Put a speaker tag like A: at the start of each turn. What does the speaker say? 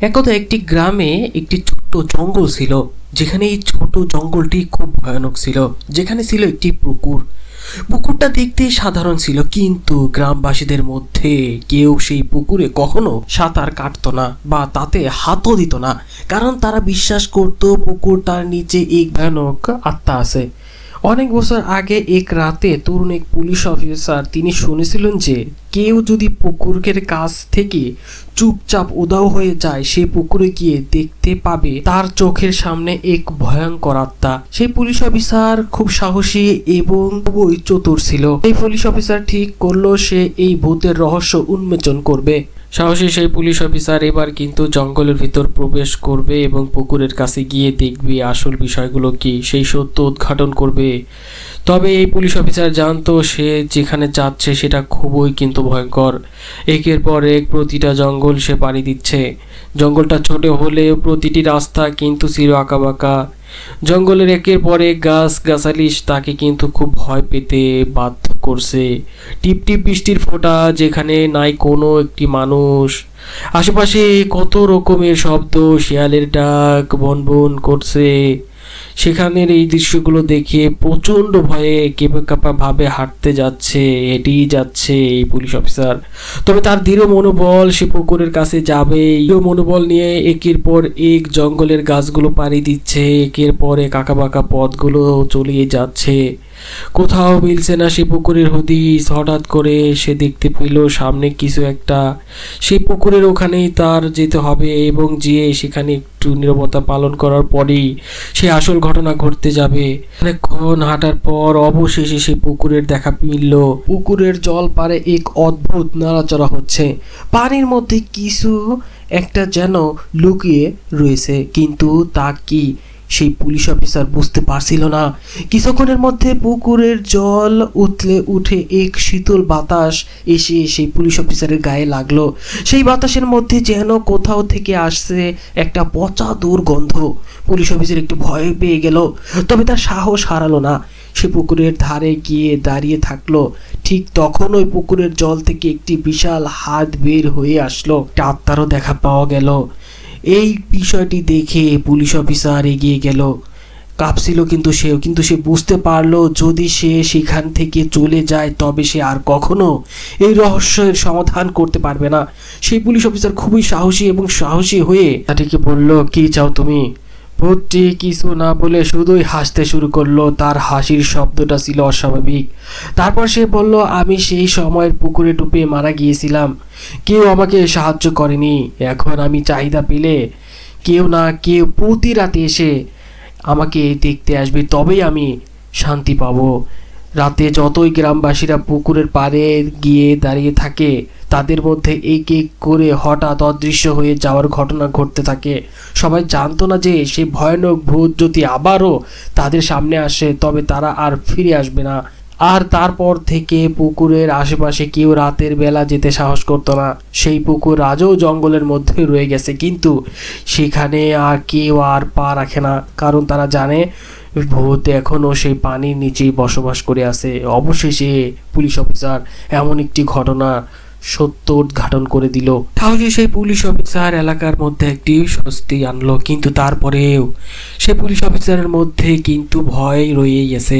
A: একদা একটি গ্রামে একটি ছোট্ট জঙ্গল ছিল, যেখানে এই ছোট জঙ্গলটি খুব ভয়ানক ছিল। যেখানে ছিল একটি পুকুর। পুকুরটা দেখতে সাধারণ ছিল, কিন্তু গ্রামবাসীদের মধ্যে কেউ সেই পুকুরে কখনো সাঁতার কাটতো না বা তাতে হাতও দিত না, কারণ তারা বিশ্বাস করত পুকুরটার নিচে এক ভয়ানক আত্মা আছে। অনেক বছর আগে এক রাতে তরুণ এক পুলিশ অফিসার তিনি শুনেছিলেন যে কেউ যদি পুকুরের কাছ থেকে চুপচাপ উধাও হয়ে যায়, সে পুকুরে গিয়ে দেখতে পাবে তার চোখের সামনে এক ভয়ঙ্কর আত্মা। সেই পুলিশ অফিসার খুব সাহসী এবং খুবই চতুর ছিল। এই পুলিশ অফিসার ঠিক করলো সে এই ভূতের রহস্য উন্মোচন করবে। সাহসী সেই পুলিশ অফিসার এবার কিন্তু জঙ্গলের ভিতর প্রবেশ করবে এবং পুকুরের কাছে গিয়ে দেখবে আসল বিষয়গুলো কি, সেই সত্য উদ্ঘাটন করবে। তবে এই পুলিশ অফিসার জানতো সে যেখানে যাচ্ছে সেটা খুবই কিন্তু ভয়ঙ্কর। একের পর এক প্রতিটা জঙ্গল সে পাড়ি দিচ্ছে। জঙ্গলটা ছোট হলেও প্রতিটি রাস্তা কিন্তু ছিল আঁকাবাঁকা। জঙ্গলের একের পর এক গাছ গাছালি তাকে কিন্তু খুব ভয় পেতে বাধ্য করছে। টিপ টিপ বৃষ্টির ফোঁটা, যেখানে নাই কোনো একটি মানুষ। আশেপাশে কত রকমের শব্দ, শিয়ালের ডাক বন বন করছে। সেখানের এই দৃশ্যগুলো দেখে প্রচন্ড ভয়ে কেঁপে কাঁপা ভাবে হেঁটেই যাচ্ছে এই পুলিশ অফিসার। তবে তার দৃঢ় মনোবল, সে পুকুরের কাছে যাবে। দৃঢ় মনোবল নিয়ে একের পর এক জঙ্গলের গাছগুলো পাড়ি দিচ্ছে, একের পর এক আঁকাবাঁকা পথগুলো চলিয়ে যাচ্ছে। কোথাও মিলছে না সে পুকুরের হদিস। হঠাৎ করে সে দেখতে পেল সামনে কিছু একটা। সেই পুকুরের ওখানেই তার যেতে হবে এবং যেয়ে সেখানে একটু নীরবতা পালন করার পরেই সে আসল ঘটনা ঘটতে যাবে। অনেকক্ষণ হাঁটার পর অবশেষে সে পুকুরের দেখা মিলল। পুকুরের জল পারে এক অদ্ভুত নাড়াচাড়া হচ্ছে। পানির মধ্যে কিছু একটা যেন লুকিয়ে রয়েছে, কিন্তু তা কি সেই পুলিশ অফিসার বুঝতে পারছিল না। কিছুক্ষণের মধ্যে পুকুরের জল উতলে উঠে এক শীতল বাতাস এসে সেই পুলিশ অফিসারের গায়ে লাগলো। সেই বাতাসের মধ্যে যেন কোথাও থেকে আসছে একটা পচা দুর্গন্ধ। পুলিশ অফিসার একটু ভয় পেয়ে গেল, তবে তার সাহস হারালো না। সে পুকুরের ধারে গিয়ে দাঁড়িয়ে থাকলো। ঠিক তখন ওই পুকুরের জল থেকে একটি বিশাল হাত বের হয়ে আসলো। আত্মারও দেখা পাওয়া গেল। এই বিষয়টি দেখে পুলিশ অফিসার এগিয়ে গেল। কাঁপছিল কিন্তু সে বুঝতে পারলো যদি সে সেখান থেকে চলে যায় তবে সে আর কখনো এই রহস্যের সমাধান করতে পারবে না। সেই পুলিশ অফিসার খুবই সাহসী এবং সাহসী হয়ে তাটিকে বলল, কি চাও তুমি? ভূতটি কিছু না বলে শুধুই হাসতে শুরু করলো। তার হাসির শব্দটা ছিল অস্বাভাবিক। তারপর সে বলল, আমি সেই সময়ের পুকুরে ডুবে মারা গিয়েছিলাম। কেউ আমাকে সাহায্য করেনি। এখন আমি চাহিদা পেলে কেউ না কেউ প্রতি রাতে এসে আমাকে দেখতে আসবে, তবেই আমি শান্তি পাবো। রাতে যতই গ্রামবাসীরা পুকুরের পাড়ে গিয়ে দাঁড়িয়ে থাকে, তাদের মধ্যে এক এক করে হঠাৎ অদৃশ্য হয়ে যাওয়ার ঘটনা ঘটতে থাকে। সবাই জানতো না যে সে ভয়ানক ভূত যদি আবারও তাদের সামনে আসে তবে তারা আর ফিরে আসবে না। আর তারপর থেকে পুকুরের আশেপাশে কেউ রাতের বেলা যেতে সাহস করতো না। সেই পুকুর আজও জঙ্গলের মধ্যে রয়ে গেছে, কিন্তু সেখানে আর কেউ আর পা রাখে না, কারণ তারা জানে ভূত এখনো সেই পানির নিচেই বসবাস করে আছে। অবশেষে পুলিশ অফিসার এমন একটি ঘটনা সত্য উদ্ঘাটন করে দিল। তাহলে সেই পুলিশ অফিসার এলাকার মধ্যে একটি স্বস্তি আনলো, কিন্তু তারপরেও সে পুলিশ অফিসারের মধ্যে কিন্তু ভয় রয়েই গেছে।